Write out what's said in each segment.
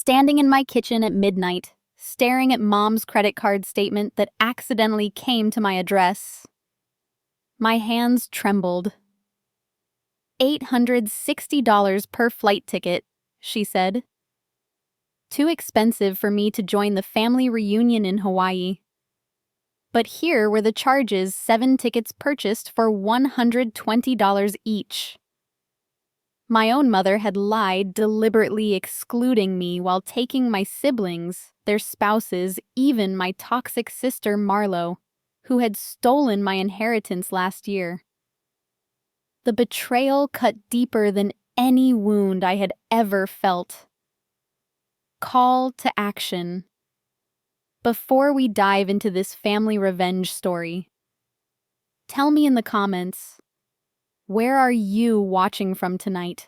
standing in my kitchen at midnight, staring at Mom's credit card statement that accidentally came to my address. My hands trembled. $860 per flight ticket, she said. Too expensive for me to join the family reunion in Hawaii. But here were the charges: 7 tickets purchased for $120 each. My own mother had lied, deliberately excluding me while taking my siblings, their spouses, even my toxic sister Marlo, who had stolen my inheritance last year. The betrayal cut deeper than any wound I had ever felt. Call to action. Before we dive into this family revenge story, tell me in the comments, where are you watching from tonight?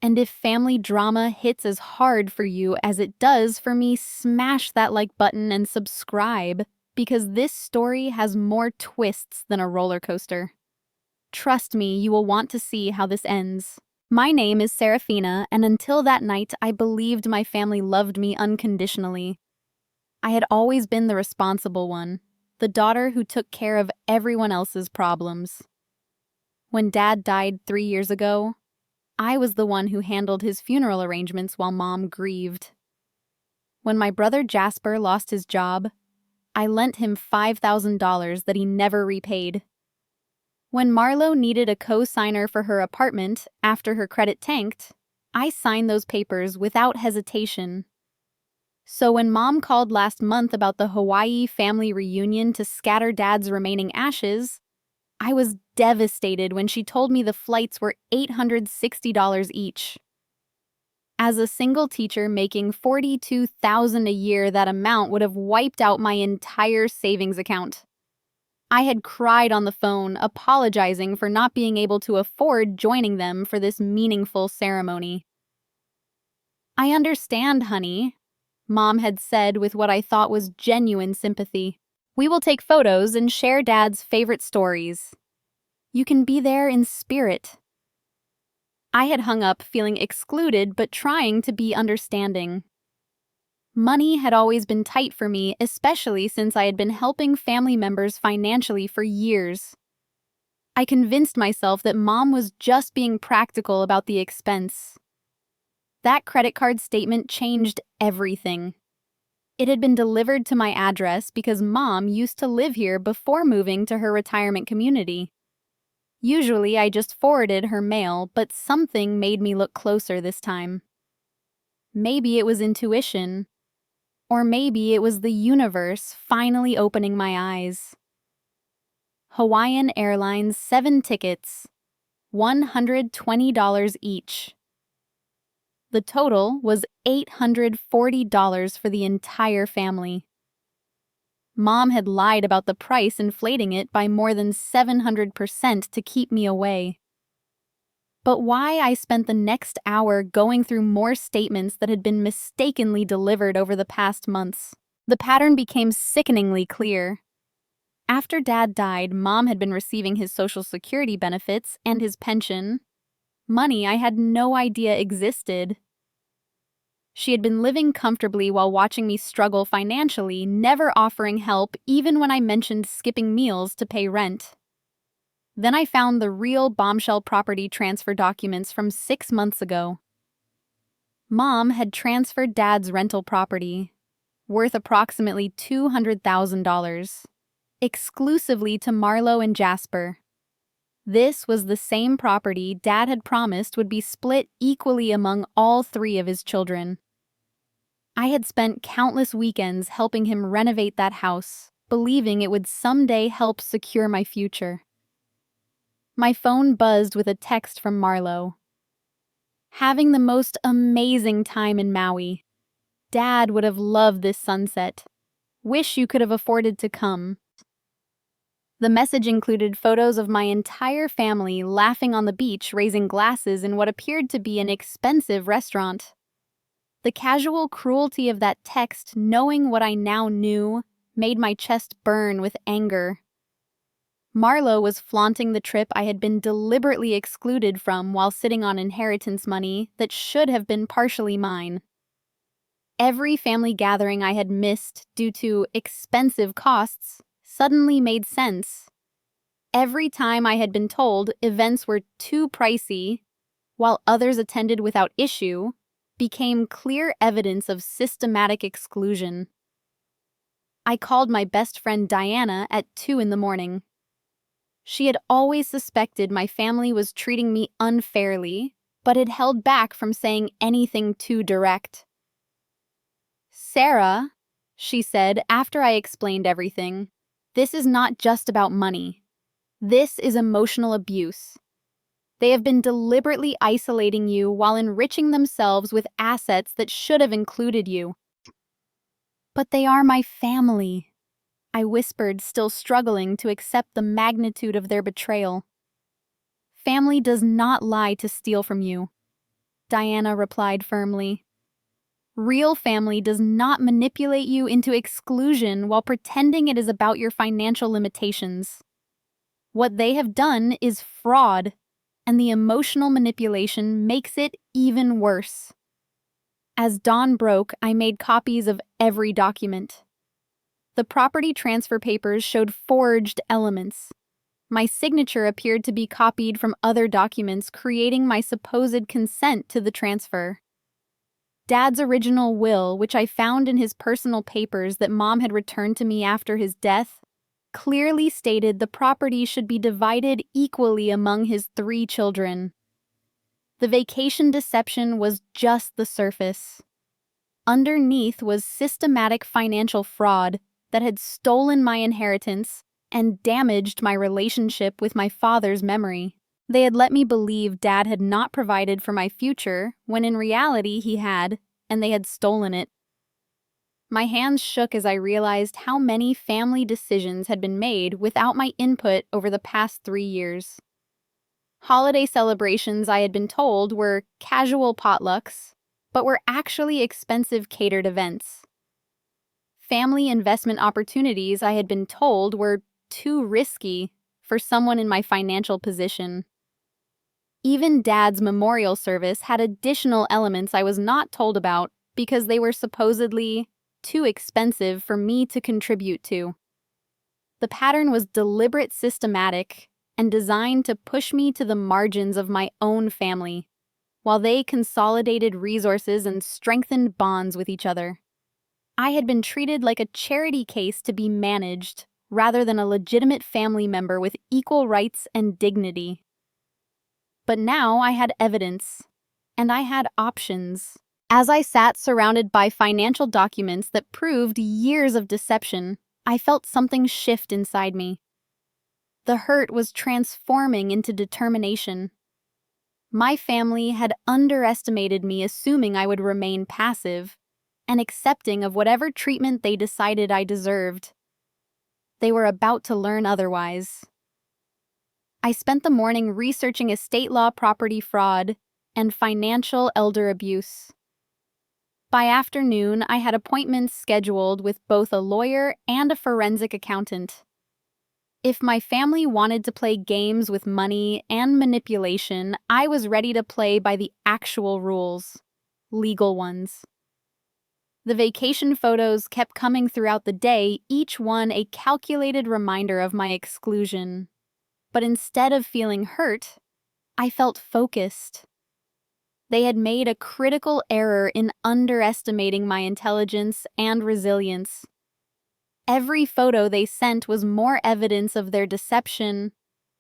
And if family drama hits as hard for you as it does for me, smash that like button and subscribe, because this story has more twists than a roller coaster. Trust me, you will want to see how this ends. My name is Serafina, and until that night, I believed my family loved me unconditionally. I had always been the responsible one, the daughter who took care of everyone else's problems. When Dad died 3 years ago, I was the one who handled his funeral arrangements while Mom grieved. When my brother Jasper lost his job, I lent him $5,000 that he never repaid. When Marlo needed a co-signer for her apartment after her credit tanked, I signed those papers without hesitation. So when Mom called last month about the Hawaii family reunion to scatter Dad's remaining ashes, I was devastated when she told me the flights were $860 each. As a single teacher making $42,000 a year, that amount would have wiped out my entire savings account. I had cried on the phone, apologizing for not being able to afford joining them for this meaningful ceremony. "I understand, honey," Mom had said with what I thought was genuine sympathy. "We will take photos and share Dad's favorite stories. You can be there in spirit." I had hung up feeling excluded but trying to be understanding. Money had always been tight for me, especially since I had been helping family members financially for years. I convinced myself that Mom was just being practical about the expense. That credit card statement changed everything. It had been delivered to my address because Mom used to live here before moving to her retirement community. Usually I just forwarded her mail, but something made me look closer this time. Maybe it was intuition. Or maybe it was the universe finally opening my eyes. Hawaiian Airlines 7 tickets, $120 each. The total was $840 for the entire family. Mom had lied about the price, inflating it by more than 700% to keep me away. But why I spent the next hour going through more statements that had been mistakenly delivered over the past months. The pattern became sickeningly clear. After Dad died, Mom had been receiving his Social Security benefits and his pension, money I had no idea existed. She had been living comfortably while watching me struggle financially, never offering help even when I mentioned skipping meals to pay rent. Then I found the real bombshell property transfer documents from 6 months ago. Mom had transferred Dad's rental property, worth approximately $200,000, exclusively to Marlo and Jasper. This was the same property Dad had promised would be split equally among all 3 of his children. I had spent countless weekends helping him renovate that house, believing it would someday help secure my future. My phone buzzed with a text from Marlo. "Having the most amazing time in Maui. Dad would have loved this sunset. Wish you could have afforded to come." The message included photos of my entire family laughing on the beach, raising glasses in what appeared to be an expensive restaurant. The casual cruelty of that text, knowing what I now knew, made my chest burn with anger. Marlo was flaunting the trip I had been deliberately excluded from while sitting on inheritance money that should have been partially mine. Every family gathering I had missed due to expensive costs suddenly made sense. Every time I had been told events were too pricey, while others attended without issue, became clear evidence of systematic exclusion. I called my best friend Diana at 2 in the morning. She had always suspected my family was treating me unfairly, but had held back from saying anything too direct. "Sarah," she said after I explained everything, "this is not just about money. This is emotional abuse. They have been deliberately isolating you while enriching themselves with assets that should have included you." "But they are my family," I whispered, still struggling to accept the magnitude of their betrayal. "Family does not lie to steal from you," Diana replied firmly. "Real family does not manipulate you into exclusion while pretending it is about your financial limitations. What they have done is fraud, and the emotional manipulation makes it even worse." As dawn broke, I made copies of every document. The property transfer papers showed forged elements. My signature appeared to be copied from other documents, creating my supposed consent to the transfer. Dad's original will, which I found in his personal papers that Mom had returned to me after his death, clearly stated the property should be divided equally among his 3 children. The vacation deception was just the surface. Underneath was systematic financial fraud that had stolen my inheritance and damaged my relationship with my father's memory. They had let me believe Dad had not provided for my future, when in reality he had, and they had stolen it. My hands shook as I realized how many family decisions had been made without my input over the past 3 years. Holiday celebrations, I had been told, were casual potlucks, but were actually expensive catered events. Family investment opportunities, I had been told, were too risky for someone in my financial position. Even Dad's memorial service had additional elements I was not told about because they were supposedly too expensive for me to contribute to. The pattern was deliberate, systematic, and designed to push me to the margins of my own family, while they consolidated resources and strengthened bonds with each other. I had been treated like a charity case to be managed, rather than a legitimate family member with equal rights and dignity. But now I had evidence, and I had options. As I sat surrounded by financial documents that proved years of deception, I felt something shift inside me. The hurt was transforming into determination. My family had underestimated me, assuming I would remain passive and accepting of whatever treatment they decided I deserved. They were about to learn otherwise. I spent the morning researching estate law, property fraud, and financial elder abuse. By afternoon, I had appointments scheduled with both a lawyer and a forensic accountant. If my family wanted to play games with money and manipulation, I was ready to play by the actual rules, legal ones. The vacation photos kept coming throughout the day, each one a calculated reminder of my exclusion. But instead of feeling hurt, I felt focused. They had made a critical error in underestimating my intelligence and resilience. Every photo they sent was more evidence of their deception,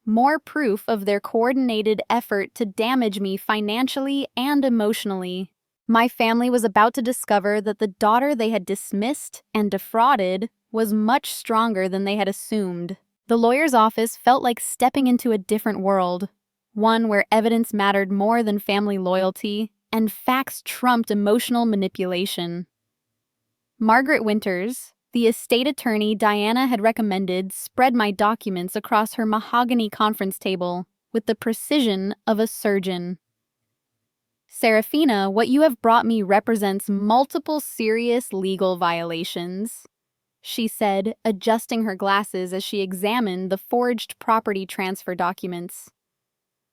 more proof of their coordinated effort to damage me financially and emotionally. My family was about to discover that the daughter they had dismissed and defrauded was much stronger than they had assumed. The lawyer's office felt like stepping into a different world, one where evidence mattered more than family loyalty and facts trumped emotional manipulation. Margaret Winters, the estate attorney Diana had recommended, spread my documents across her mahogany conference table with the precision of a surgeon. "Serafina, what you have brought me represents multiple serious legal violations," she said, adjusting her glasses as she examined the forged property transfer documents.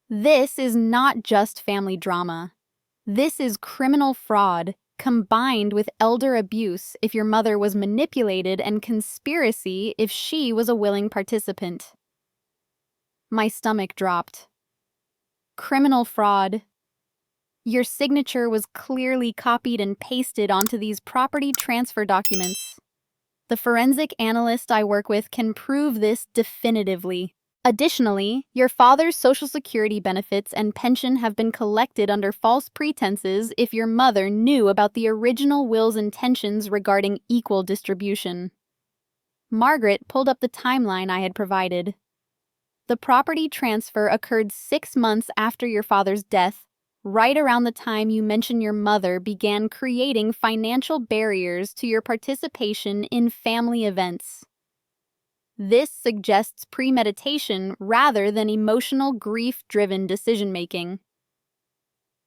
"This is not just family drama. This is criminal fraud combined with elder abuse if your mother was manipulated and conspiracy if she was a willing participant. My stomach dropped. Criminal fraud. Your signature was clearly copied and pasted onto these property transfer documents. The forensic analyst I work with can prove this definitively. Additionally, your father's Social Security benefits and pension have been collected under false pretenses if your mother knew about the original will's intentions regarding equal distribution. Margaret pulled up the timeline I had provided. The property transfer occurred 6 months after your father's death, right around the time you mention your mother began creating financial barriers to your participation in family events. This suggests premeditation rather than emotional, grief-driven decision-making.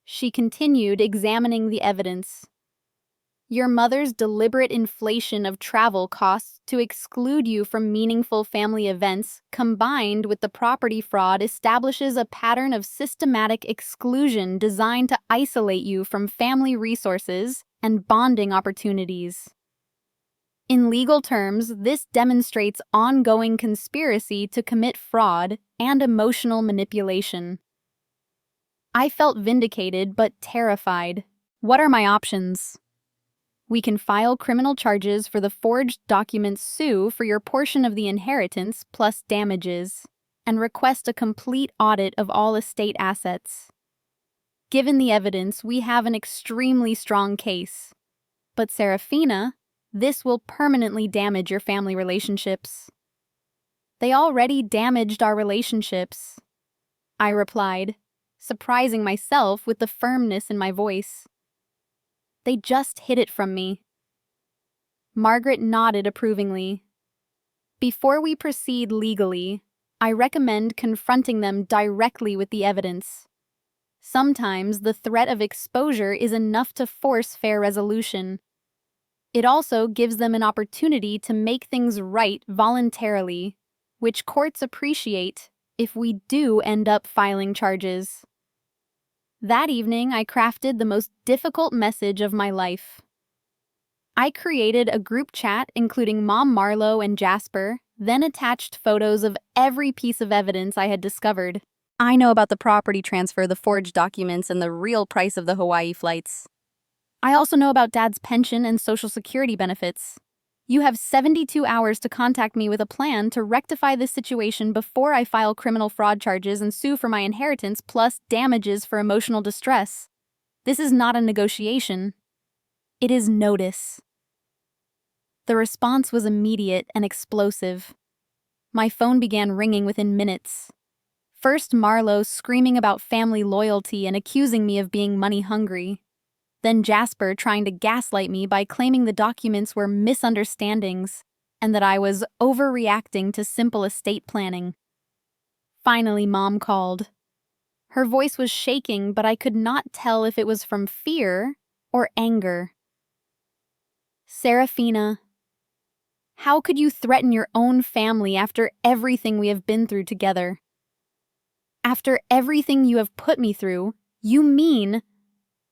She continued examining the evidence. Your mother's deliberate inflation of travel costs to exclude you from meaningful family events, combined with the property fraud, establishes a pattern of systematic exclusion designed to isolate you from family resources and bonding opportunities. In legal terms, this demonstrates ongoing conspiracy to commit fraud and emotional manipulation. I felt vindicated but terrified. What are my options? We can file criminal charges for the forged documents, sue for your portion of the inheritance plus damages, and request a complete audit of all estate assets. Given the evidence, we have an extremely strong case. But Serafina, this will permanently damage your family relationships. They already damaged our relationships, I replied, surprising myself with the firmness in my voice. They just hid it from me. Margaret nodded approvingly. Before we proceed legally, I recommend confronting them directly with the evidence. Sometimes the threat of exposure is enough to force fair resolution. It also gives them an opportunity to make things right voluntarily, which courts appreciate if we do end up filing charges. That evening, I crafted the most difficult message of my life. I created a group chat including Mom Marlowe and Jasper, then attached photos of every piece of evidence I had discovered. I know about the property transfer, the forged documents, and the real price of the Hawaii flights. I also know about Dad's pension and Social Security benefits. You have 72 hours to contact me with a plan to rectify this situation before I file criminal fraud charges and sue for my inheritance plus damages for emotional distress. This is not a negotiation. It is notice. The response was immediate and explosive. My phone began ringing within minutes. First Marlowe screaming about family loyalty and accusing me of being money hungry. Then Jasper trying to gaslight me by claiming the documents were misunderstandings and that I was overreacting to simple estate planning. Finally, Mom called. Her voice was shaking, but I could not tell if it was from fear or anger. Serafina, how could you threaten your own family after everything we have been through together? After everything you have put me through, you mean...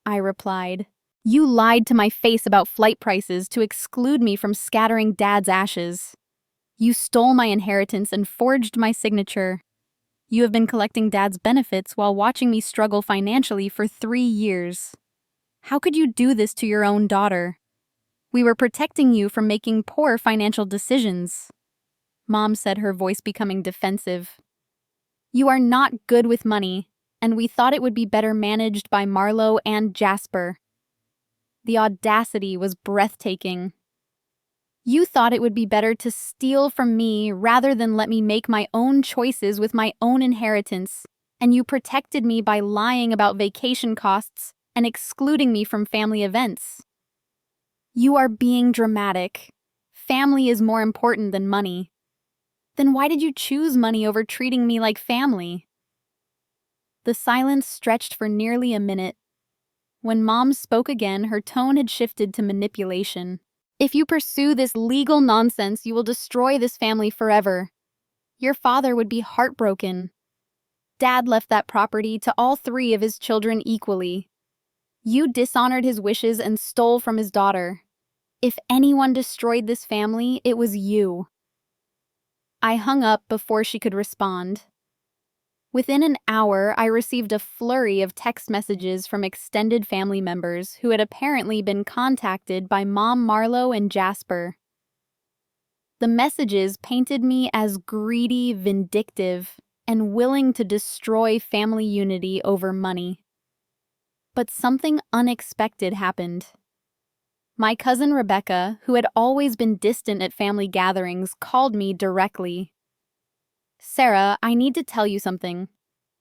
I replied. You lied to my face about flight prices to exclude me from scattering Dad's ashes. You stole my inheritance and forged my signature. You have been collecting Dad's benefits while watching me struggle financially for 3 years. How could you do this to your own daughter? We were protecting you from making poor financial decisions. Mom said, her voice becoming defensive. You are not good with money, and we thought it would be better managed by Marlowe and Jasper. The audacity was breathtaking. You thought it would be better to steal from me rather than let me make my own choices with my own inheritance, and you protected me by lying about vacation costs and excluding me from family events. You are being dramatic. Family is more important than money. Then why did you choose money over treating me like family? The silence stretched for nearly a minute. When Mom spoke again, her tone had shifted to manipulation. If you pursue this legal nonsense, you will destroy this family forever. Your father would be heartbroken. Dad left that property to all 3 of his children equally. You dishonored his wishes and stole from his daughter. If anyone destroyed this family, it was you." I hung up before she could respond. Within an hour, I received a flurry of text messages from extended family members who had apparently been contacted by Mom Marlowe and Jasper. The messages painted me as greedy, vindictive, and willing to destroy family unity over money. But something unexpected happened. My cousin Rebecca, who had always been distant at family gatherings, called me directly. "Sarah, I need to tell you something.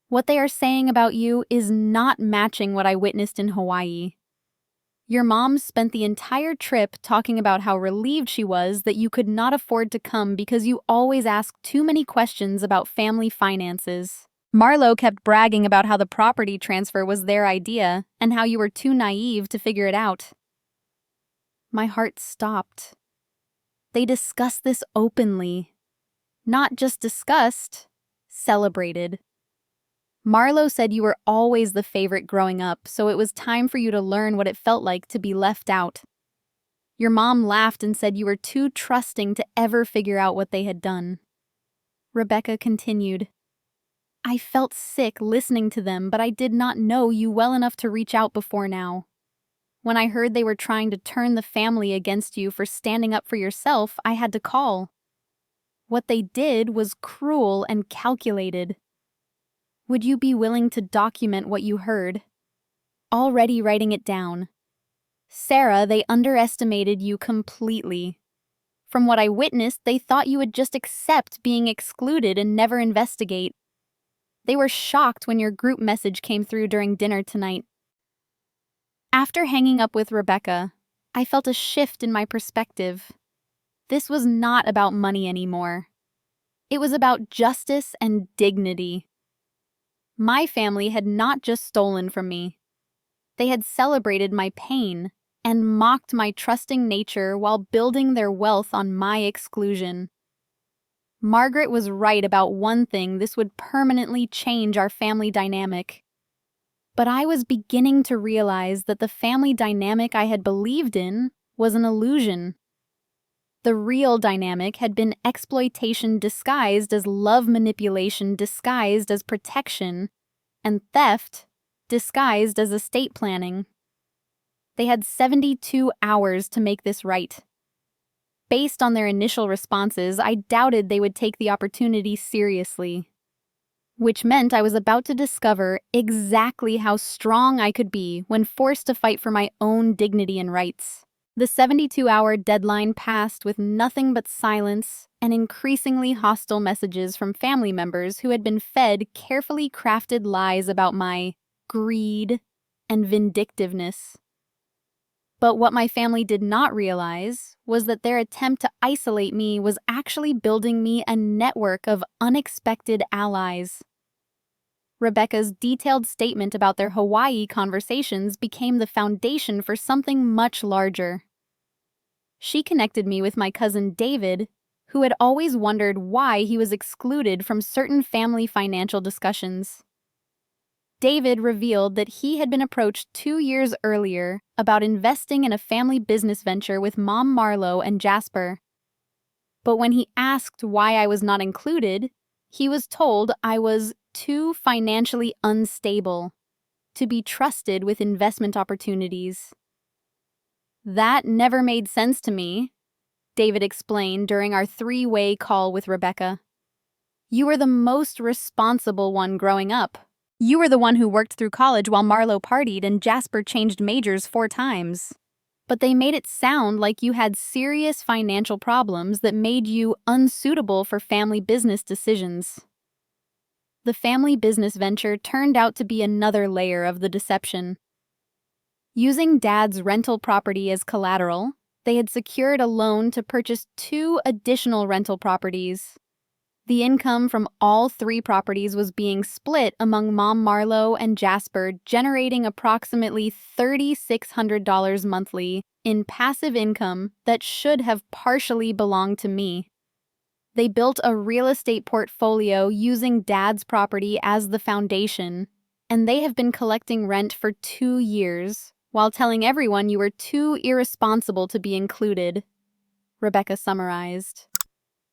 What they are saying about you is not matching what I witnessed in Hawaii. Your mom spent the entire trip talking about how relieved she was that you could not afford to come because you always ask too many questions about family finances. Marlowe kept bragging about how the property transfer was their idea and how you were too naive to figure it out." My heart stopped. They discussed this openly. Not just discussed, celebrated. Marlowe said you were always the favorite growing up, so it was time for you to learn what it felt like to be left out. Your mom laughed and said you were too trusting to ever figure out what they had done. Rebecca continued, "I felt sick listening to them, but I did not know you well enough to reach out before now. When I heard they were trying to turn the family against you for standing up for yourself, I had to call. What they did was cruel and calculated. Would you be willing to document what you heard?" Already writing it down. "Sarah, they underestimated you completely. From what I witnessed, they thought you would just accept being excluded and never investigate. They were shocked when your group message came through during dinner tonight." After hanging up with Rebecca, I felt a shift in my perspective. This was not about money anymore. It was about justice and dignity. My family had not just stolen from me. They had celebrated my pain and mocked my trusting nature while building their wealth on my exclusion. Margaret was right about one thing: this would permanently change our family dynamic. But I was beginning to realize that the family dynamic I had believed in was an illusion. The real dynamic had been exploitation disguised as love manipulation disguised as protection, and theft disguised as estate planning. They had 72 hours to make this right. Based on their initial responses, I doubted they would take the opportunity seriously. Which meant I was about to discover exactly how strong I could be when forced to fight for my own dignity and rights. The 72-hour deadline passed with nothing but silence and increasingly hostile messages from family members who had been fed carefully crafted lies about my greed and vindictiveness. But what my family did not realize was that their attempt to isolate me was actually building me a network of unexpected allies. Rebecca's detailed statement about their Hawaii conversations became the foundation for something much larger. She connected me with my cousin David, who had always wondered why he was excluded from certain family financial discussions. David revealed that he had been approached 2 years earlier about investing in a family business venture with Mom Marlowe and Jasper. But when he asked why I was not included, he was told I was too financially unstable to be trusted with investment opportunities. "That never made sense to me," David explained during our 3-way call with Rebecca. "You were the most responsible one growing up. You were the one who worked through college while Marlowe partied and Jasper changed majors 4 times. But they made it sound like you had serious financial problems that made you unsuitable for family business decisions." The family business venture turned out to be another layer of the deception. Using Dad's rental property as collateral, they had secured a loan to purchase 2 additional rental properties. The income from all 3 properties was being split among Mom Marlowe and Jasper, generating approximately $3,600 monthly in passive income that should have partially belonged to me. They built a real estate portfolio using Dad's property as the foundation, and they have been collecting rent for 2 years, while telling everyone you were too irresponsible to be included, Rebecca summarized.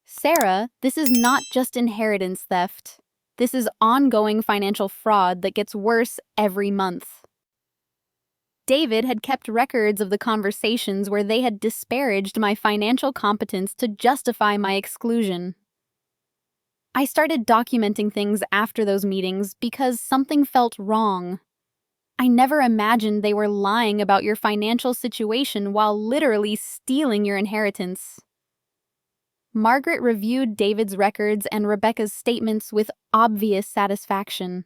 Sarah, this is not just inheritance theft. This is ongoing financial fraud that gets worse every month. David had kept records of the conversations where they had disparaged my financial competence to justify my exclusion. I started documenting things after those meetings because something felt wrong. I never imagined they were lying about your financial situation while literally stealing your inheritance. Margaret reviewed David's records and Rebecca's statements with obvious satisfaction.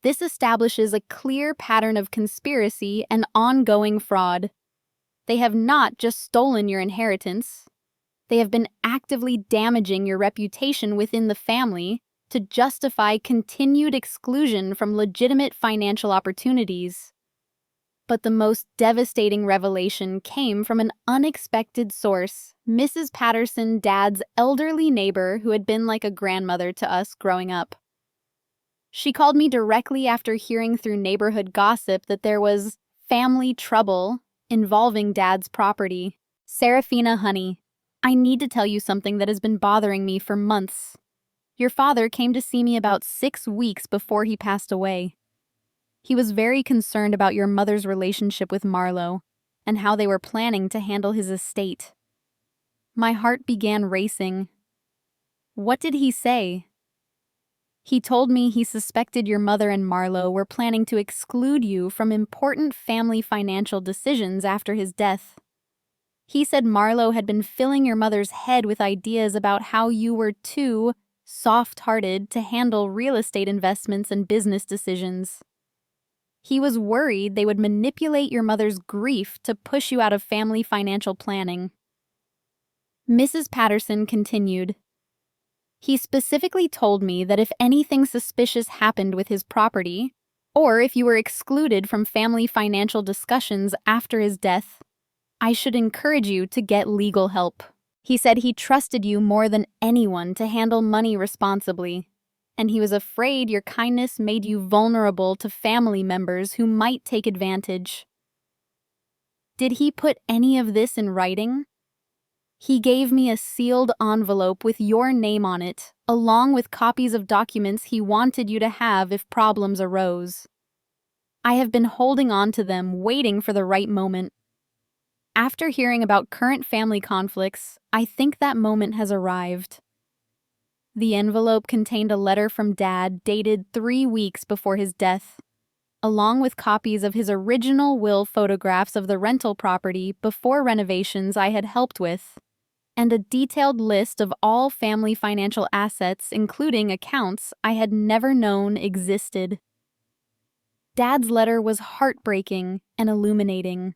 This establishes a clear pattern of conspiracy and ongoing fraud. They have not just stolen your inheritance. They have been actively damaging your reputation within the family to justify continued exclusion from legitimate financial opportunities. But the most devastating revelation came from an unexpected source, Mrs. Patterson, Dad's elderly neighbor who had been like a grandmother to us growing up. She called me directly after hearing through neighborhood gossip that there was family trouble involving Dad's property. Serafina, honey, I need to tell you something that has been bothering me for months. Your father came to see me about 6 weeks before he passed away. He was very concerned about your mother's relationship with Marlowe and how they were planning to handle his estate. My heart began racing. What did he say? He told me he suspected your mother and Marlowe were planning to exclude you from important family financial decisions after his death. He said Marlowe had been filling your mother's head with ideas about how you were too soft-hearted to handle real estate investments and business decisions. He was worried they would manipulate your mother's grief to push you out of family financial planning. Mrs. Patterson continued. He specifically told me that if anything suspicious happened with his property, or if you were excluded from family financial discussions after his death, I should encourage you to get legal help. He said he trusted you more than anyone to handle money responsibly, and he was afraid your kindness made you vulnerable to family members who might take advantage. Did he put any of this in writing? He gave me a sealed envelope with your name on it, along with copies of documents he wanted you to have if problems arose. I have been holding on to them, waiting for the right moment. After hearing about current family conflicts, I think that moment has arrived. The envelope contained a letter from Dad dated 3 weeks before his death, along with copies of his original will photographs of the rental property before renovations I had helped with, and a detailed list of all family financial assets, including accounts I had never known existed. Dad's letter was heartbreaking and illuminating.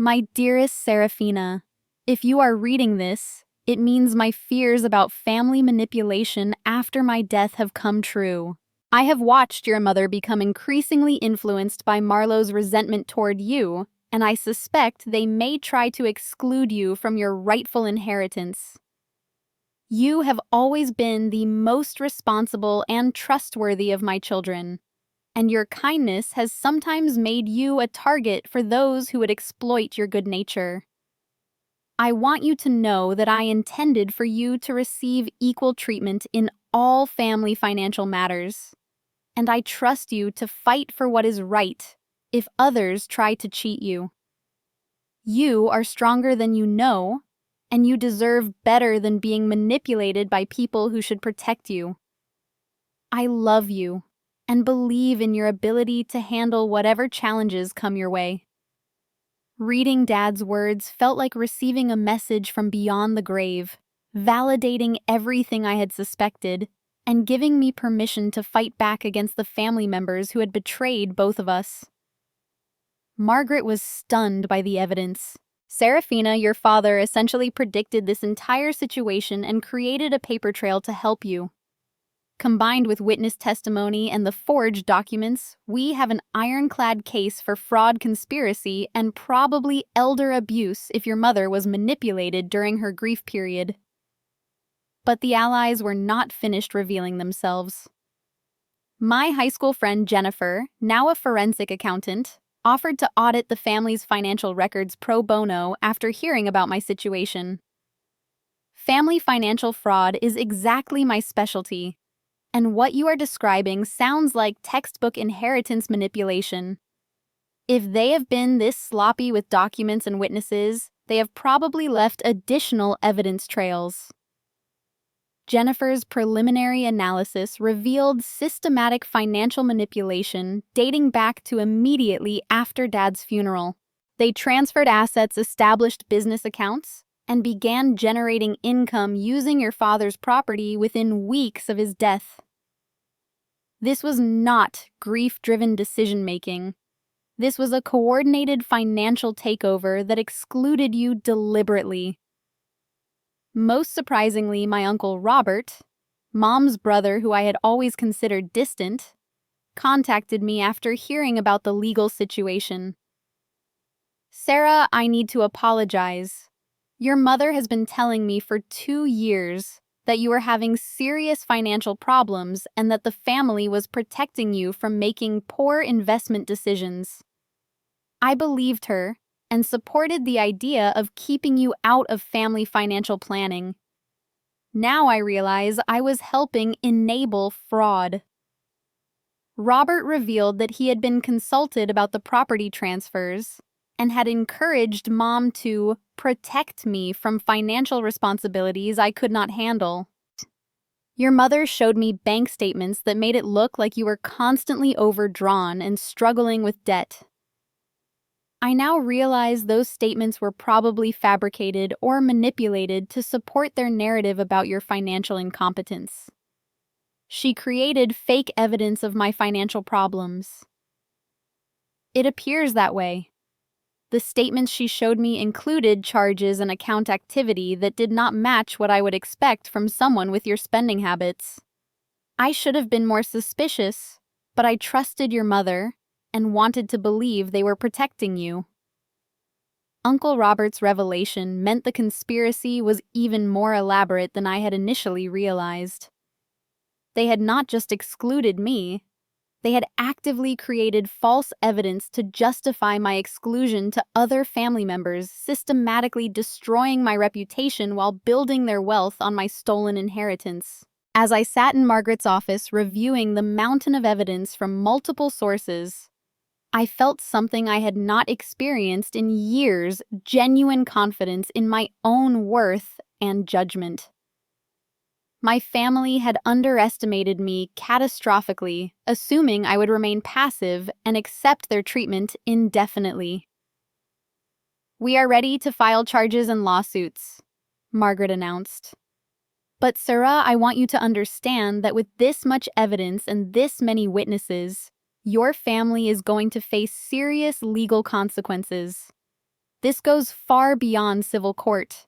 My dearest Serafina, if you are reading this, it means my fears about family manipulation after my death have come true. I have watched your mother become increasingly influenced by Marlowe's resentment toward you, and I suspect they may try to exclude you from your rightful inheritance. You have always been the most responsible and trustworthy of my children, and your kindness has sometimes made you a target for those who would exploit your good nature. I want you to know that I intended for you to receive equal treatment in all family financial matters, and I trust you to fight for what is right if others try to cheat you. You are stronger than you know, and you deserve better than being manipulated by people who should protect you. I love you and believe in your ability to handle whatever challenges come your way. Reading Dad's words felt like receiving a message from beyond the grave, validating everything I had suspected and giving me permission to fight back against the family members who had betrayed both of us. Margaret was stunned by the evidence. Serafina, your father, essentially predicted this entire situation and created a paper trail to help you. Combined with witness testimony and the forged documents, we have an ironclad case for fraud, conspiracy, and probably elder abuse if your mother was manipulated during her grief period. But the allies were not finished revealing themselves. My high school friend Jennifer, now a forensic accountant, offered to audit the family's financial records pro bono after hearing about my situation. Family financial fraud is exactly my specialty, and what you are describing sounds like textbook inheritance manipulation. If they have been this sloppy with documents and witnesses, they have probably left additional evidence trails. Jennifer's preliminary analysis revealed systematic financial manipulation dating back to immediately after Dad's funeral. They transferred assets, established business accounts, and began generating income using your father's property within weeks of his death. This was not grief-driven decision-making. This was a coordinated financial takeover that excluded you deliberately. Most surprisingly, my Uncle Robert, Mom's brother who I had always considered distant, contacted me after hearing about the legal situation. "Sarah, I need to apologize. Your mother has been telling me for 2 years that you were having serious financial problems and that the family was protecting you from making poor investment decisions. I believed her and supported the idea of keeping you out of family financial planning. Now I realize I was helping enable fraud." Robert revealed that he had been consulted about the property transfers and had encouraged Mom to protect me from financial responsibilities I could not handle. "Your mother showed me bank statements that made it look like you were constantly overdrawn and struggling with debt. I now realize those statements were probably fabricated or manipulated to support their narrative about your financial incompetence. She created fake evidence of my financial problems. It appears that way. The statements she showed me included charges and account activity that did not match what I would expect from someone with your spending habits. I should have been more suspicious, but I trusted your mother and wanted to believe they were protecting you." Uncle Robert's revelation meant the conspiracy was even more elaborate than I had initially realized. They had not just excluded me, they had actively created false evidence to justify my exclusion to other family members, systematically destroying my reputation while building their wealth on my stolen inheritance. As I sat in Margaret's office reviewing the mountain of evidence from multiple sources, I felt something I had not experienced in years: genuine confidence in my own worth and judgment. My family had underestimated me catastrophically, assuming I would remain passive and accept their treatment indefinitely. "We are ready to file charges and lawsuits," Margaret announced. "But Sarah, I want you to understand that with this much evidence and this many witnesses, your family is going to face serious legal consequences. This goes far beyond civil court.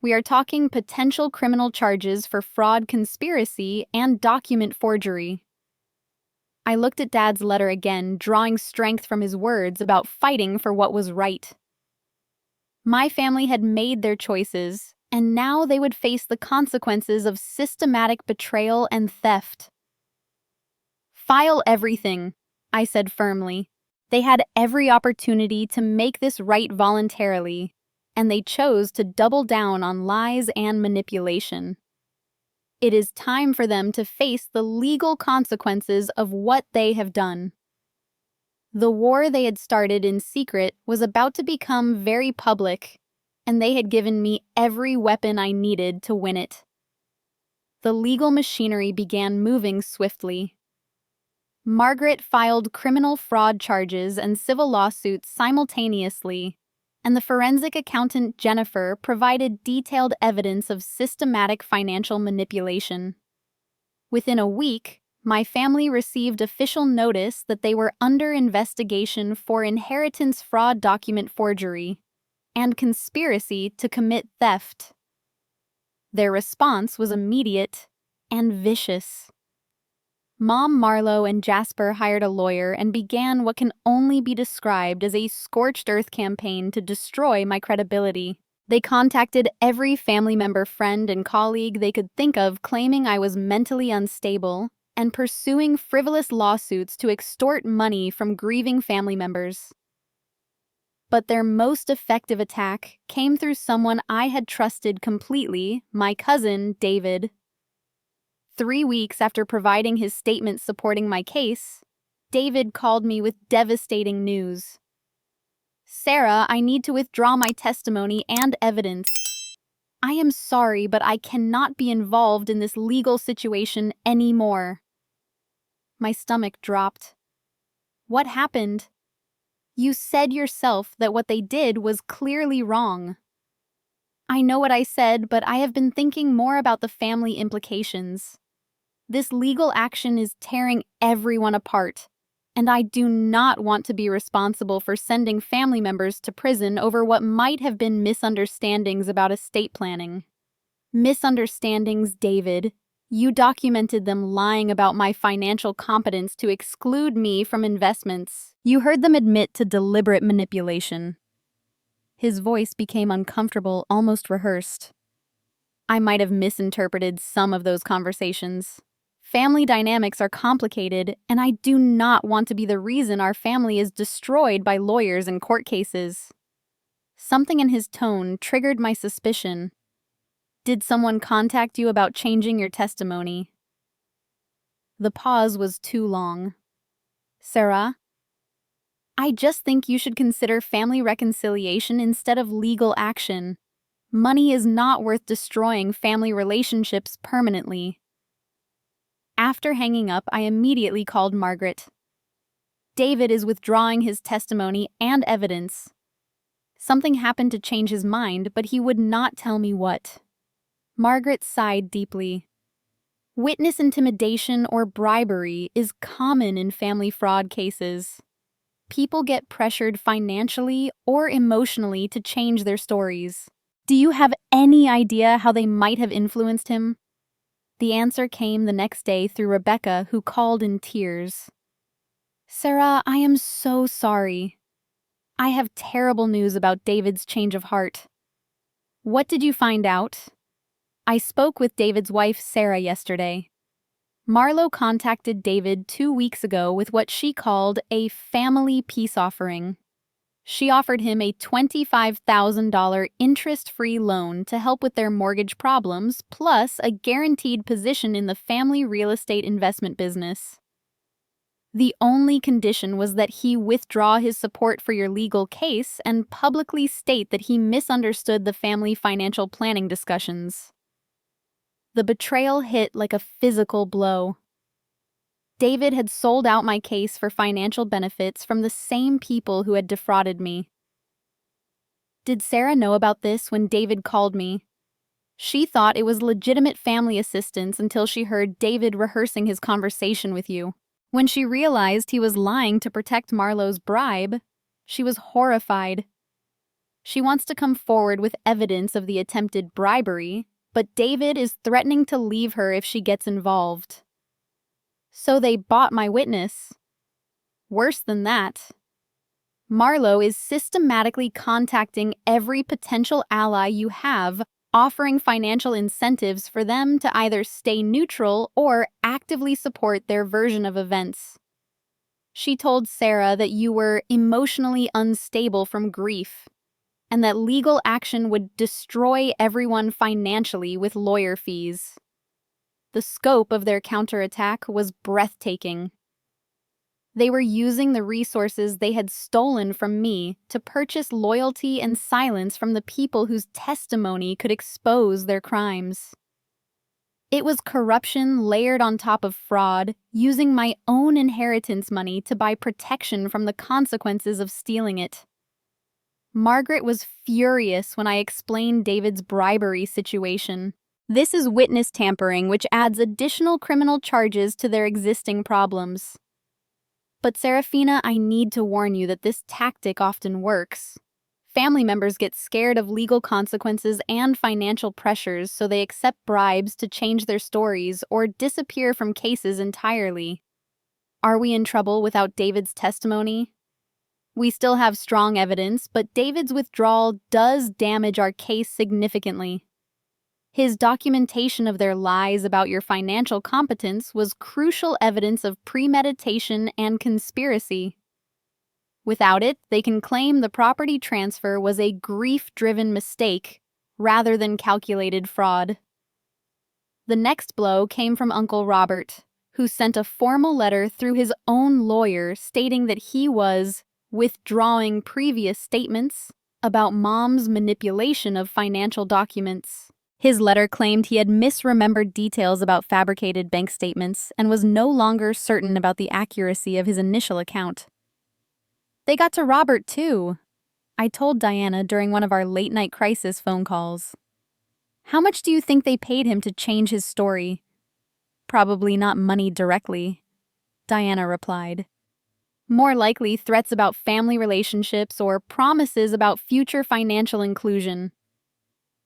We are talking potential criminal charges for fraud, conspiracy, and document forgery." I looked at Dad's letter again, drawing strength from his words about fighting for what was right. My family had made their choices, and now they would face the consequences of systematic betrayal and theft. "File everything," I said firmly. They had every opportunity to make this right voluntarily, and they chose to double down on lies and manipulation. It is time for them to face the legal consequences of what they have done. The war they had started in secret was about to become very public, and they had given me every weapon I needed to win it. The legal machinery began moving swiftly. Margaret filed criminal fraud charges and civil lawsuits simultaneously, and the forensic accountant Jennifer provided detailed evidence of systematic financial manipulation. Within a week, my family received official notice that they were under investigation for inheritance fraud, document forgery, and conspiracy to commit theft. Their response was immediate and vicious. Mom, Marlo, and Jasper hired a lawyer and began what can only be described as a scorched earth campaign to destroy my credibility. They contacted every family member, friend, and colleague they could think of, claiming I was mentally unstable and pursuing frivolous lawsuits to extort money from grieving family members. But their most effective attack came through someone I had trusted completely, my cousin, David. 3 weeks after providing his statement supporting my case, David called me with devastating news. "Sarah, I need to withdraw my testimony and evidence. I am sorry, but I cannot be involved in this legal situation anymore." My stomach dropped. "What happened?" "You said yourself that what they did was clearly wrong." "I know what I said, but I have been thinking more about the family implications. This legal action is tearing everyone apart, and I do not want to be responsible for sending family members to prison over what might have been misunderstandings about estate planning." "Misunderstandings, David. You documented them lying about my financial competence to exclude me from investments. You heard them admit to deliberate manipulation." His voice became uncomfortable, almost rehearsed. "I might have misinterpreted some of those conversations. Family dynamics are complicated, and I do not want to be the reason our family is destroyed by lawyers and court cases." Something in his tone triggered my suspicion. "Did someone contact you about changing your testimony?" The pause was too long. "Sarah, I just think you should consider family reconciliation instead of legal action. Money is not worth destroying family relationships permanently." After hanging up, I immediately called Margaret. "David is withdrawing his testimony and evidence. Something happened to change his mind, but he would not tell me what." Margaret sighed deeply. "Witness intimidation or bribery is common in family fraud cases. People get pressured financially or emotionally to change their stories. Do you have any idea how they might have influenced him?" The answer came the next day through Rebecca, who called in tears. "Sarah, I am so sorry. I have terrible news about David's change of heart." "What did you find out?" "I spoke with David's wife, Sarah, yesterday. Marlo contacted David 2 weeks ago with what she called a family peace offering. She offered him a $25,000 interest-free loan to help with their mortgage problems, plus a guaranteed position in the family real estate investment business. The only condition was that he withdraw his support for your legal case and publicly state that he misunderstood the family financial planning discussions." The betrayal hit like a physical blow. David had sold out my case for financial benefits from the same people who had defrauded me. Did Sarah know about this when David called me? She thought it was legitimate family assistance until she heard David rehearsing his conversation with you. When she realized he was lying to protect Marlo's bribe, she was horrified. She wants to come forward with evidence of the attempted bribery, but David is threatening to leave her if she gets involved. So they bought my witness. Worse than that, Marlo is systematically contacting every potential ally you have, offering financial incentives for them to either stay neutral or actively support their version of events. She told Sarah that you were emotionally unstable from grief, and that legal action would destroy everyone financially with lawyer fees. The scope of their counterattack was breathtaking. They were using the resources they had stolen from me to purchase loyalty and silence from the people whose testimony could expose their crimes. It was corruption layered on top of fraud, using my own inheritance money to buy protection from the consequences of stealing it. Margaret was furious when I explained David's bribery situation. This is witness tampering, which adds additional criminal charges to their existing problems. But Serafina, I need to warn you that this tactic often works. Family members get scared of legal consequences and financial pressures, so they accept bribes to change their stories or disappear from cases entirely. Are we in trouble without David's testimony? We still have strong evidence, but David's withdrawal does damage our case significantly. His documentation of their lies about your financial competence was crucial evidence of premeditation and conspiracy. Without it, they can claim the property transfer was a grief-driven mistake rather than calculated fraud. The next blow came from Uncle Robert, who sent a formal letter through his own lawyer stating that he was withdrawing previous statements about Mom's manipulation of financial documents. His letter claimed he had misremembered details about fabricated bank statements and was no longer certain about the accuracy of his initial account. They got to Robert, too, I told Diana during one of our late-night crisis phone calls. How much do you think they paid him to change his story? Probably not money directly, Diana replied. More likely threats about family relationships or promises about future financial inclusion.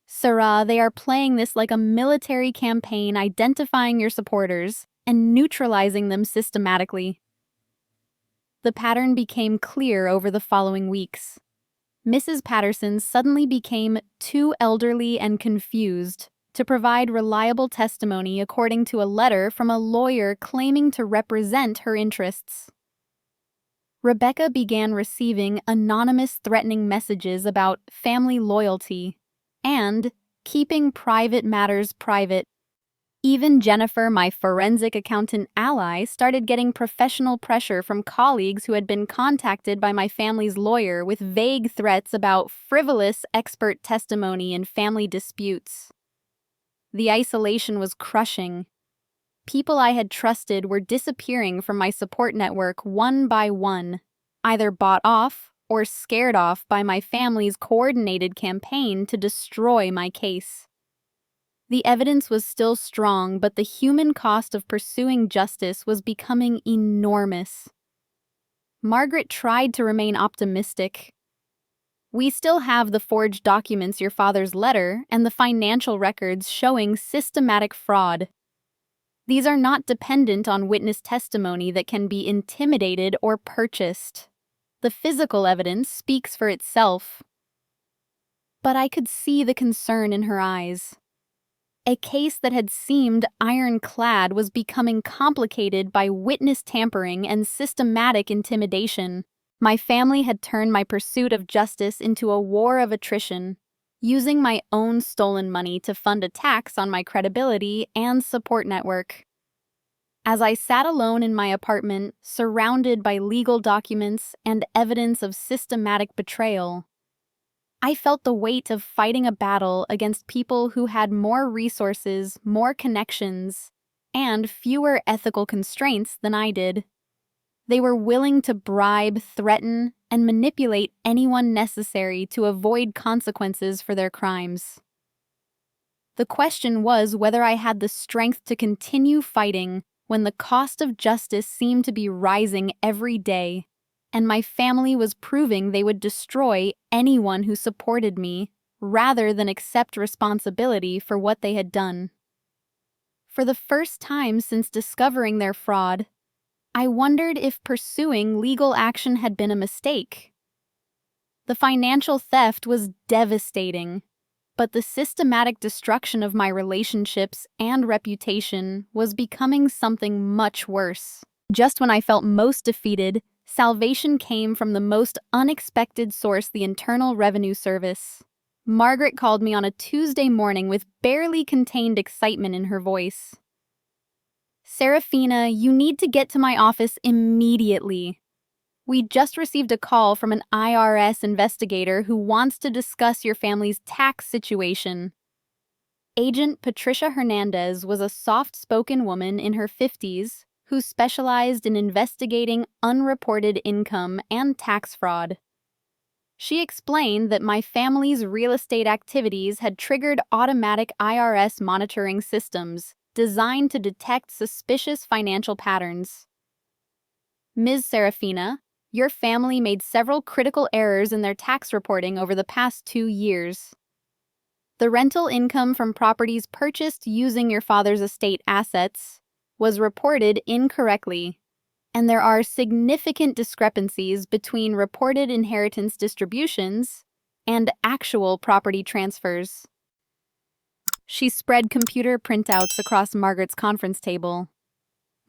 Sarah, they are playing this like a military campaign, identifying your supporters and neutralizing them systematically. The pattern became clear over the following weeks. Mrs. Patterson suddenly became too elderly and confused to provide reliable testimony according to a letter from a lawyer claiming to represent her interests. Rebecca began receiving anonymous threatening messages about family loyalty and keeping private matters private. Even Jennifer, my forensic accountant ally, started getting professional pressure from colleagues who had been contacted by my family's lawyer with vague threats about frivolous expert testimony in family disputes. The isolation was crushing. People I had trusted were disappearing from my support network one by one, either bought off or scared off by my family's coordinated campaign to destroy my case. The evidence was still strong, but the human cost of pursuing justice was becoming enormous. Margaret tried to remain optimistic. We still have the forged documents, your father's letter, and the financial records showing systematic fraud. These are not dependent on witness testimony that can be intimidated or purchased. The physical evidence speaks for itself. But I could see the concern in her eyes. A case that had seemed ironclad was becoming complicated by witness tampering and systematic intimidation. My family had turned my pursuit of justice into a war of attrition, using my own stolen money to fund attacks on my credibility and support network. As I sat alone in my apartment, surrounded by legal documents and evidence of systematic betrayal, I felt the weight of fighting a battle against people who had more resources, more connections, and fewer ethical constraints than I did. They were willing to bribe, threaten, and manipulate anyone necessary to avoid consequences for their crimes. The question was whether I had the strength to continue fighting when the cost of justice seemed to be rising every day, and my family was proving they would destroy anyone who supported me rather than accept responsibility for what they had done. For the first time since discovering their fraud, I wondered if pursuing legal action had been a mistake. The financial theft was devastating, but the systematic destruction of my relationships and reputation was becoming something much worse. Just when I felt most defeated, salvation came from the most unexpected source, the Internal Revenue Service. Margaret called me on a Tuesday morning with barely contained excitement in her voice. "Serafina, you need to get to my office immediately. We just received a call from an IRS investigator who wants to discuss your family's tax situation." Agent Patricia Hernandez was a soft-spoken woman in her 50s who specialized in investigating unreported income and tax fraud. She explained that my family's real estate activities had triggered automatic IRS monitoring systems designed to detect suspicious financial patterns. "Ms. Serafina, your family made several critical errors in their tax reporting over the past 2 years. The rental income from properties purchased using your father's estate assets was reported incorrectly, and there are significant discrepancies between reported inheritance distributions and actual property transfers." She spread computer printouts across Margaret's conference table.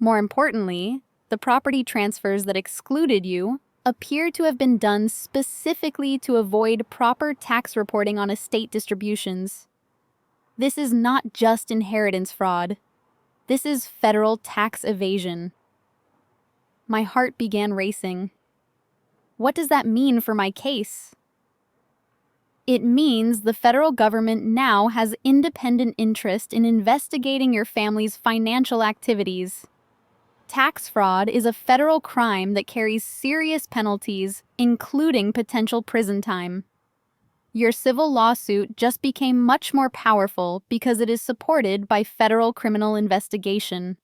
"More importantly, the property transfers that excluded you appear to have been done specifically to avoid proper tax reporting on estate distributions. This is not just inheritance fraud. This is federal tax evasion. My heart began racing. What does that mean for my case? It means the federal government now has independent interest in investigating your family's financial activities. Tax fraud is a federal crime that carries serious penalties, including potential prison time. Your civil lawsuit just became much more powerful because it is supported by federal criminal investigation.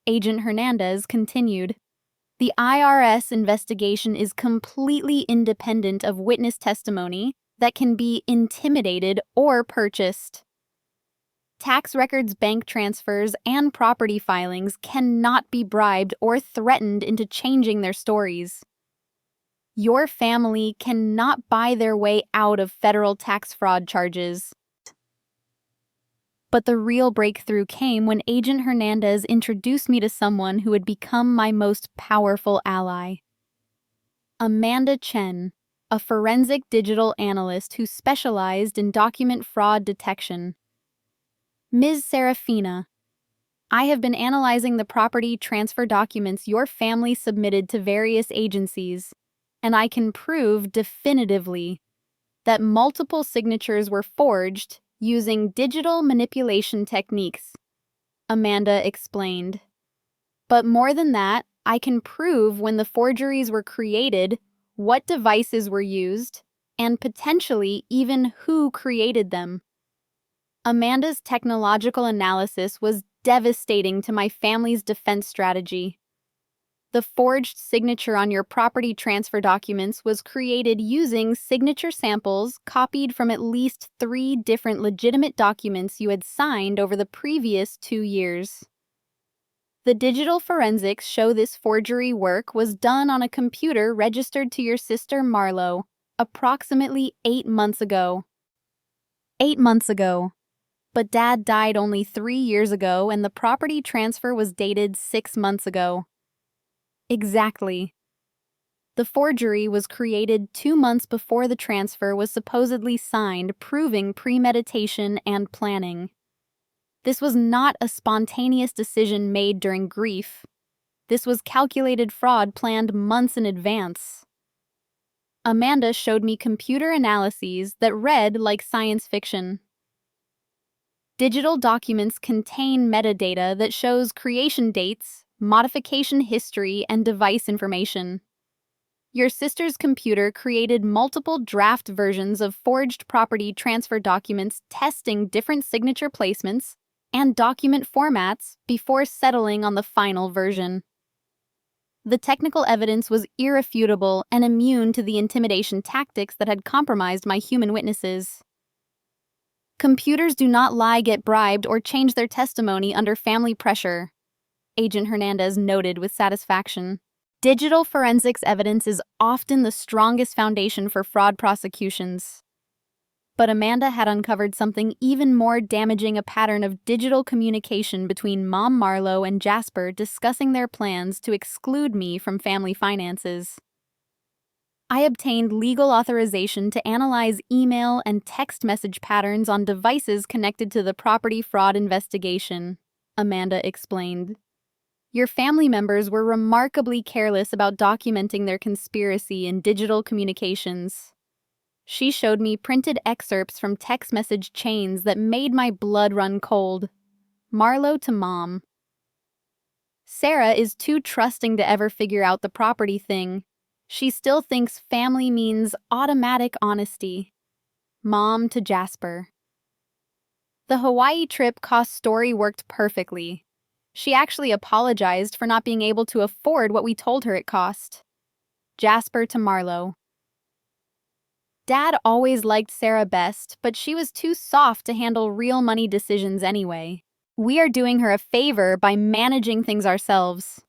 Agent Hernandez continued. The IRS investigation is completely independent of witness testimony that can be intimidated or purchased. Tax records, bank transfers, and property filings cannot be bribed or threatened into changing their stories. Your family cannot buy their way out of federal tax fraud charges. But the real breakthrough came when Agent Hernandez introduced me to someone who would become my most powerful ally. Amanda Chen, a forensic digital analyst who specialized in document fraud detection. Ms. Serafina, I have been analyzing the property transfer documents your family submitted to various agencies, and I can prove definitively that multiple signatures were forged using digital manipulation techniques, Amanda explained. But more than that, I can prove when the forgeries were created, what devices were used, and potentially even who created them. Amanda's technological analysis was devastating to my family's defense strategy. The forged signature on your property transfer documents was created using signature samples copied from at least 3 different legitimate documents you had signed over the previous 2 years. The digital forensics show this forgery work was done on a computer registered to your sister Marlo approximately 8 months ago. 8 months ago. But Dad died only 3 years ago and the property transfer was dated 6 months ago. Exactly. The forgery was created 2 months before the transfer was supposedly signed, proving premeditation and planning. This was not a spontaneous decision made during grief. This was calculated fraud planned months in advance. Amanda showed me computer analyses that read like science fiction. Digital documents contain metadata that shows creation dates, modification history, and device information. Your sister's computer created multiple draft versions of forged property transfer documents testing different signature placements and document formats before settling on the final version. The technical evidence was irrefutable and immune to the intimidation tactics that had compromised my human witnesses. Computers do not lie, get bribed, or change their testimony under family pressure, Agent Hernandez noted with satisfaction. Digital forensics evidence is often the strongest foundation for fraud prosecutions. But Amanda had uncovered something even more damaging, a pattern of digital communication between Mom Marlo and Jasper discussing their plans to exclude me from family finances. I obtained legal authorization to analyze email and text message patterns on devices connected to the property fraud investigation, Amanda explained. Your family members were remarkably careless about documenting their conspiracy in digital communications. She showed me printed excerpts from text message chains that made my blood run cold. Marlo to Mom. Sarah is too trusting to ever figure out the property thing. She still thinks family means automatic honesty. Mom to Jasper. The Hawaii trip cost story worked perfectly. She actually apologized for not being able to afford what we told her it cost. Jasper to Marlo. Dad always liked Sarah best, but she was too soft to handle real money decisions anyway. We are doing her a favor by managing things ourselves.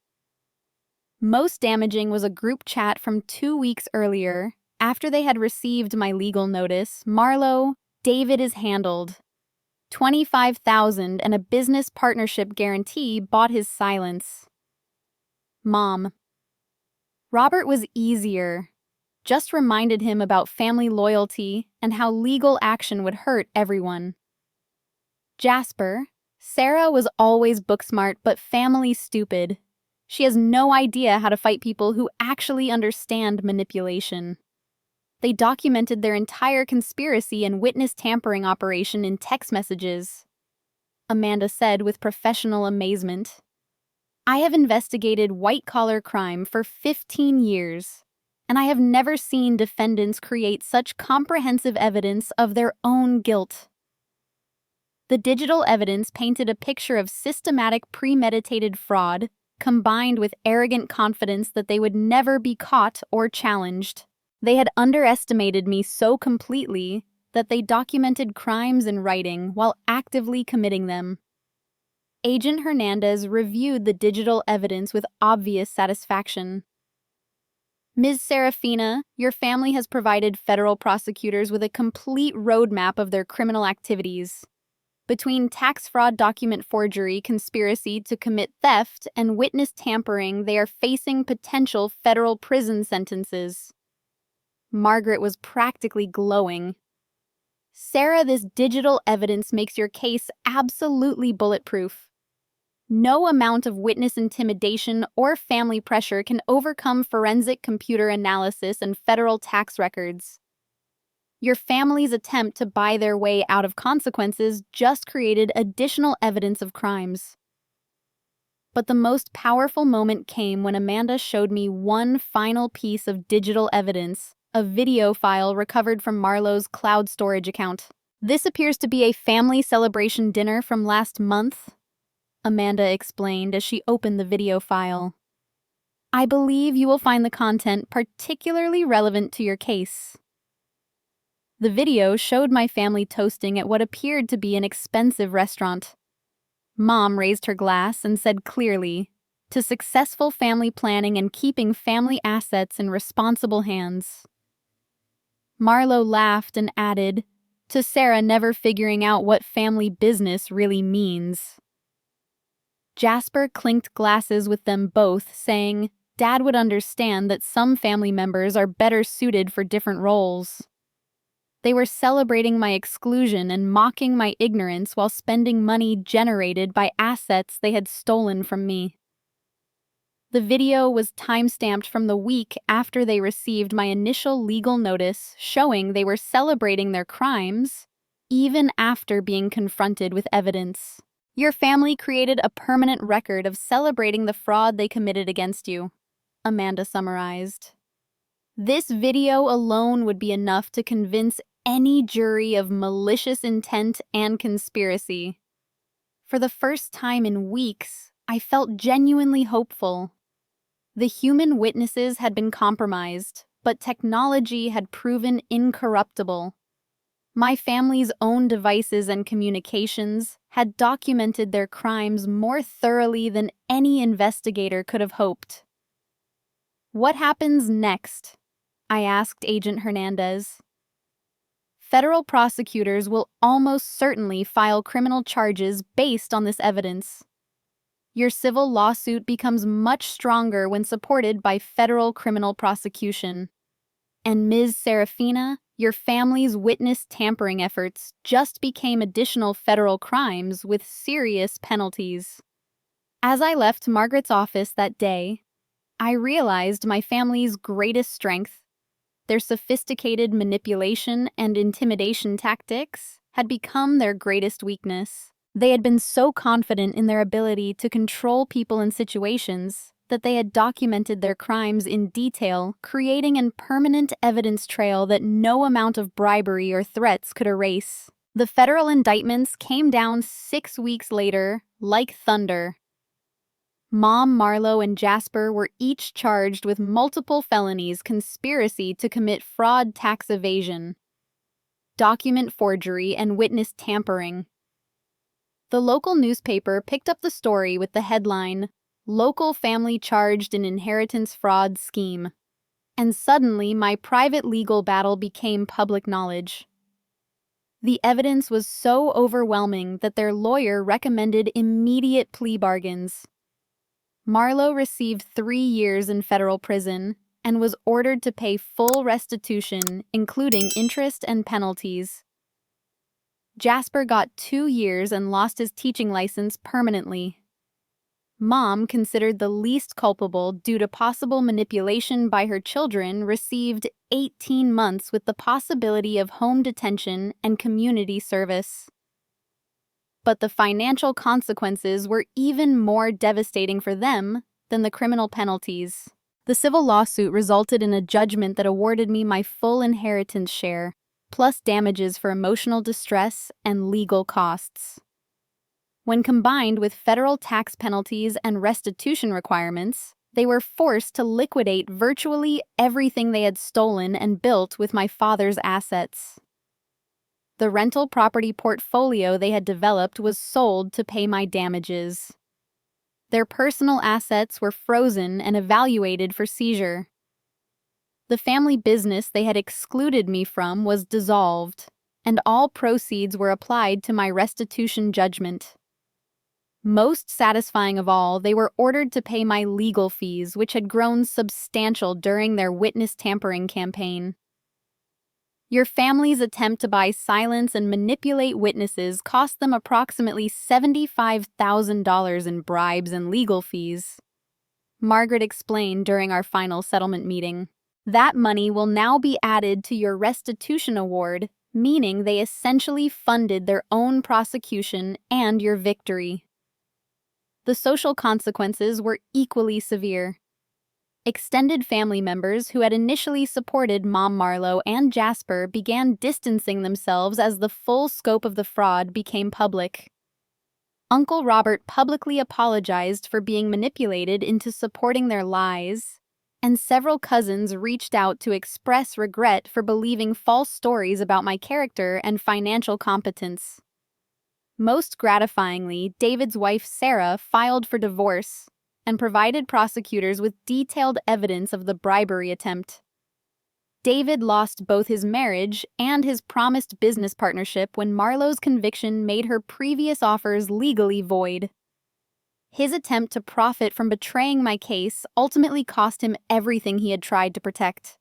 Most damaging was a group chat from 2 weeks earlier. After they had received my legal notice, Marlo, David is handled. $25,000 and a business partnership guarantee bought his silence. Mom. Robert was easier. Just reminded him about family loyalty and how legal action would hurt everyone. Jasper, Sarah was always book smart but family stupid. She has no idea how to fight people who actually understand manipulation. They documented their entire conspiracy and witness tampering operation in text messages. Amanda said with professional amazement. I have investigated white-collar crime for 15 years, and I have never seen defendants create such comprehensive evidence of their own guilt. The digital evidence painted a picture of systematic premeditated fraud, combined with arrogant confidence that they would never be caught or challenged. They had underestimated me so completely that they documented crimes in writing while actively committing them. Agent Hernandez reviewed the digital evidence with obvious satisfaction. Ms. Serafina, your family has provided federal prosecutors with a complete roadmap of their criminal activities. Between tax fraud, document forgery, conspiracy to commit theft, and witness tampering, they are facing potential federal prison sentences. Margaret was practically glowing. Sarah, this digital evidence makes your case absolutely bulletproof. No amount of witness intimidation or family pressure can overcome forensic computer analysis and federal tax records. Your family's attempt to buy their way out of consequences just created additional evidence of crimes. But the most powerful moment came when Amanda showed me one final piece of digital evidence, a video file recovered from Marlowe's cloud storage account. This appears to be a family celebration dinner from last month, Amanda explained as she opened the video file. I believe you will find the content particularly relevant to your case. The video showed my family toasting at what appeared to be an expensive restaurant. Mom raised her glass and said clearly, to successful family planning and keeping family assets in responsible hands. Marlowe laughed and added, to Sarah never figuring out what family business really means. Jasper clinked glasses with them both, saying, Dad would understand that some family members are better suited for different roles. They were celebrating my exclusion and mocking my ignorance while spending money generated by assets they had stolen from me. The video was time-stamped from the week after they received my initial legal notice showing they were celebrating their crimes, even after being confronted with evidence. Your family created a permanent record of celebrating the fraud they committed against you, Amanda summarized. This video alone would be enough to convince any jury of malicious intent and conspiracy. For the first time in weeks, I felt genuinely hopeful. The human witnesses had been compromised, but technology had proven incorruptible. My family's own devices and communications had documented their crimes more thoroughly than any investigator could have hoped. What happens next? I asked Agent Hernandez. Federal prosecutors will almost certainly file criminal charges based on this evidence. Your civil lawsuit becomes much stronger when supported by federal criminal prosecution. And Ms. Serafina, your family's witness tampering efforts just became additional federal crimes with serious penalties. As I left Margaret's office that day, I realized my family's greatest strength, their sophisticated manipulation and intimidation tactics, had become their greatest weakness. They had been so confident in their ability to control people and situations that they had documented their crimes in detail, creating a permanent evidence trail that no amount of bribery or threats could erase. The federal indictments came down 6 weeks later, like thunder. Mom, Marlowe, and Jasper were each charged with multiple felonies: conspiracy to commit fraud, tax evasion, document forgery, and witness tampering. The local newspaper picked up the story with the headline, Local Family Charged in Inheritance Fraud Scheme. And suddenly, my private legal battle became public knowledge. The evidence was so overwhelming that their lawyer recommended immediate plea bargains. Marlowe received 3 years in federal prison, and was ordered to pay full restitution, including interest and penalties. Jasper got 2 years and lost his teaching license permanently. Mom, considered the least culpable due to possible manipulation by her children, received 18 months with the possibility of home detention and community service. But the financial consequences were even more devastating for them than the criminal penalties. The civil lawsuit resulted in a judgment that awarded me my full inheritance share, plus damages for emotional distress and legal costs. When combined with federal tax penalties and restitution requirements, they were forced to liquidate virtually everything they had stolen and built with my father's assets. The rental property portfolio they had developed was sold to pay my damages. Their personal assets were frozen and evaluated for seizure. The family business they had excluded me from was dissolved, and all proceeds were applied to my restitution judgment. Most satisfying of all, they were ordered to pay my legal fees, which had grown substantial during their witness tampering campaign. Your family's attempt to buy silence and manipulate witnesses cost them approximately $75,000 in bribes and legal fees, Margaret explained during our final settlement meeting. That money will now be added to your restitution award, meaning they essentially funded their own prosecution and your victory. The social consequences were equally severe. Extended family members who had initially supported Mom Marlowe and Jasper began distancing themselves as the full scope of the fraud became public. Uncle Robert publicly apologized for being manipulated into supporting their lies, and several cousins reached out to express regret for believing false stories about my character and financial competence. Most gratifyingly, David's wife Sarah filed for divorce and provided prosecutors with detailed evidence of the bribery attempt. David lost both his marriage and his promised business partnership when Marlowe's conviction made her previous offers legally void. His attempt to profit from betraying my case ultimately cost him everything he had tried to protect.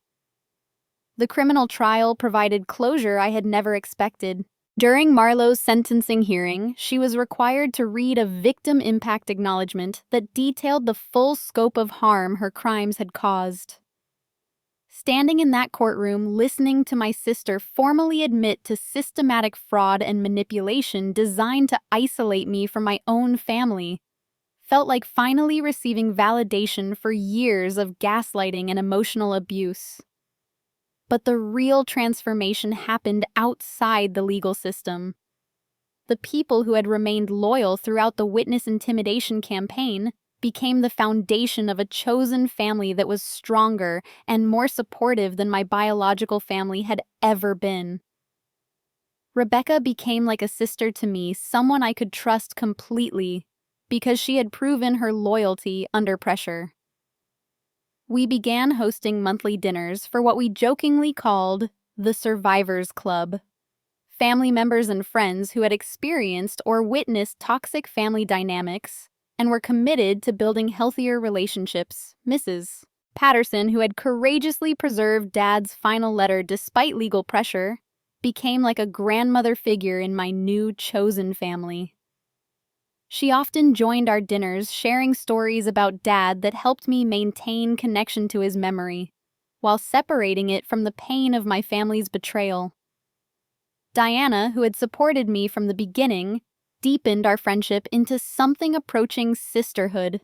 The criminal trial provided closure I had never expected. During Marlowe's sentencing hearing, she was required to read a victim impact acknowledgement that detailed the full scope of harm her crimes had caused. Standing in that courtroom, listening to my sister formally admit to systematic fraud and manipulation designed to isolate me from my own family, felt like finally receiving validation for years of gaslighting and emotional abuse. But the real transformation happened outside the legal system. The people who had remained loyal throughout the witness intimidation campaign became the foundation of a chosen family that was stronger and more supportive than my biological family had ever been. Rebecca became like a sister to me, someone I could trust completely, because she had proven her loyalty under pressure. We began hosting monthly dinners for what we jokingly called the Survivors Club. Family members and friends who had experienced or witnessed toxic family dynamics and were committed to building healthier relationships. Mrs. Patterson, who had courageously preserved Dad's final letter despite legal pressure, became like a grandmother figure in my new chosen family. She often joined our dinners, sharing stories about Dad that helped me maintain connection to his memory, while separating it from the pain of my family's betrayal. Diana, who had supported me from the beginning, deepened our friendship into something approaching sisterhood.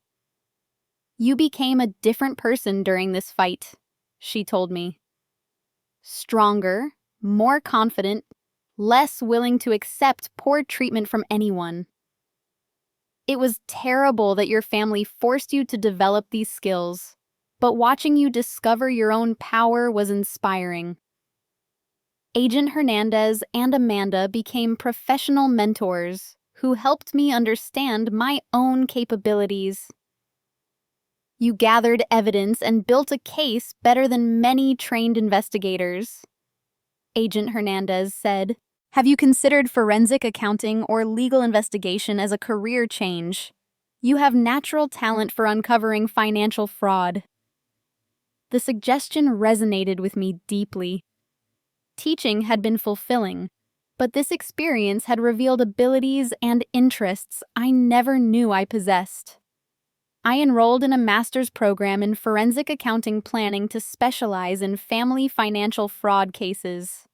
"You became a different person during this fight," she told me. "Stronger, more confident, less willing to accept poor treatment from anyone. It was terrible that your family forced you to develop these skills, but watching you discover your own power was inspiring." Agent Hernandez and Amanda became professional mentors who helped me understand my own capabilities. "You gathered evidence and built a case better than many trained investigators," Agent Hernandez said. "Have you considered forensic accounting or legal investigation as a career change? You have natural talent for uncovering financial fraud." The suggestion resonated with me deeply. Teaching had been fulfilling, but this experience had revealed abilities and interests I never knew I possessed. I enrolled in a master's program in forensic accounting planning to specialize in family financial fraud cases.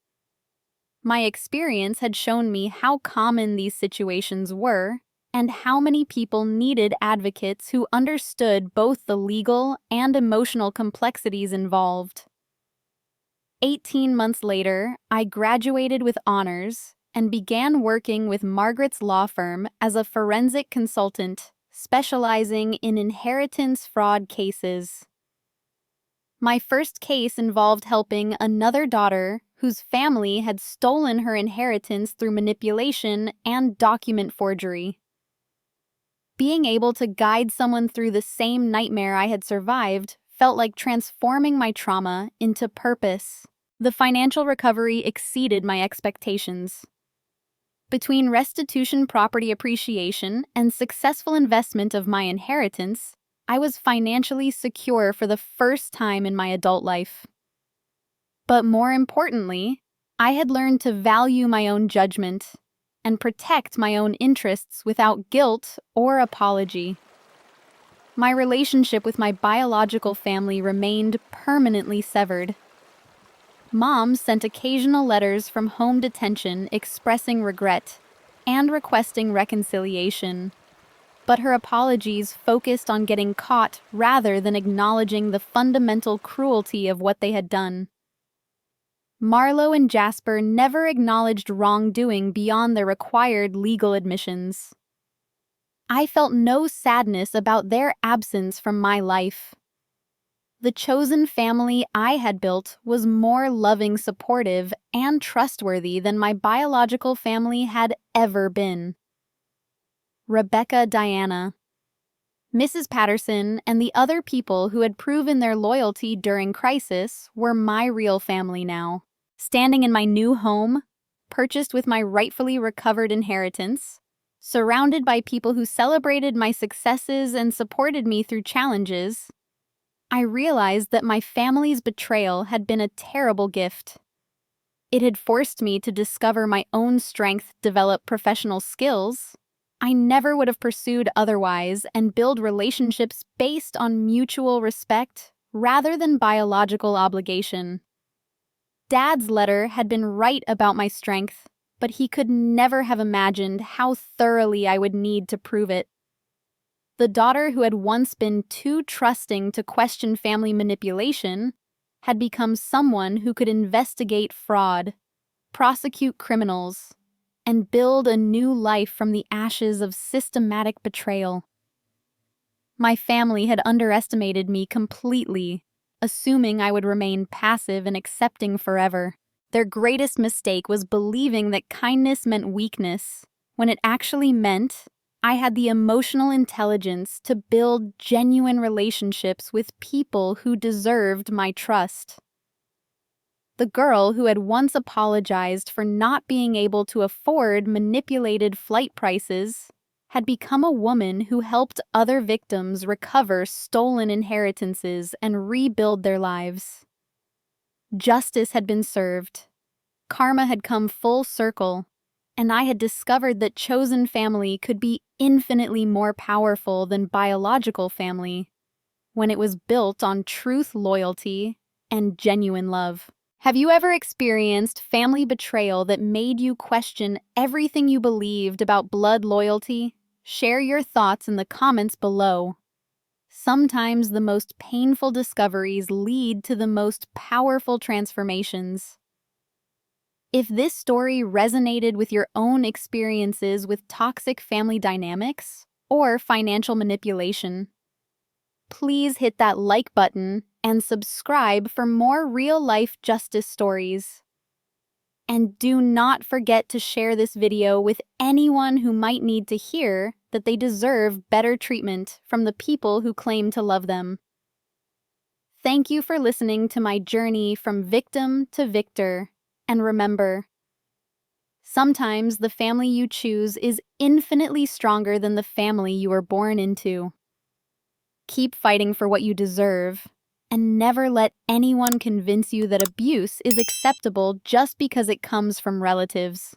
My experience had shown me how common these situations were and how many people needed advocates who understood both the legal and emotional complexities involved. 18 months later, I graduated with honors and began working with Margaret's law firm as a forensic consultant, specializing in inheritance fraud cases. My first case involved helping another daughter whose family had stolen her inheritance through manipulation and document forgery. Being able to guide someone through the same nightmare I had survived felt like transforming my trauma into purpose. The financial recovery exceeded my expectations. Between restitution property appreciation and successful investment of my inheritance, I was financially secure for the first time in my adult life. But more importantly, I had learned to value my own judgment and protect my own interests without guilt or apology. My relationship with my biological family remained permanently severed. Mom sent occasional letters from home detention expressing regret and requesting reconciliation, but her apologies focused on getting caught rather than acknowledging the fundamental cruelty of what they had done. Marlo and Jasper never acknowledged wrongdoing beyond their required legal admissions. I felt no sadness about their absence from my life. The chosen family I had built was more loving, supportive, and trustworthy than my biological family had ever been. Rebecca Diana. Mrs. Patterson and the other people who had proven their loyalty during crisis were my real family now. Standing in my new home, purchased with my rightfully recovered inheritance, surrounded by people who celebrated my successes and supported me through challenges, I realized that my family's betrayal had been a terrible gift. It had forced me to discover my own strength, develop professional skills I never would have pursued otherwise, and build relationships based on mutual respect rather than biological obligation. Dad's letter had been right about my strength, but he could never have imagined how thoroughly I would need to prove it. The daughter who had once been too trusting to question family manipulation had become someone who could investigate fraud, prosecute criminals, and build a new life from the ashes of systematic betrayal. My family had underestimated me completely, assuming I would remain passive and accepting forever. Their greatest mistake was believing that kindness meant weakness, when it actually meant I had the emotional intelligence to build genuine relationships with people who deserved my trust. The girl who had once apologized for not being able to afford manipulated flight prices had become a woman who helped other victims recover stolen inheritances and rebuild their lives. Justice had been served. Karma had come full circle, and I had discovered that chosen family could be infinitely more powerful than biological family when it was built on truth, loyalty, and genuine love. Have you ever experienced family betrayal that made you question everything you believed about blood loyalty? Share your thoughts in the comments below. Sometimes the most painful discoveries lead to the most powerful transformations. If this story resonated with your own experiences with toxic family dynamics or financial manipulation, please hit that like button and subscribe for more real-life justice stories. And do not forget to share this video with anyone who might need to hear that they deserve better treatment from the people who claim to love them. Thank you for listening to my journey from victim to victor, and remember, sometimes the family you choose is infinitely stronger than the family you were born into. Keep fighting for what you deserve, And never let anyone convince you that abuse is acceptable just because it comes from relatives.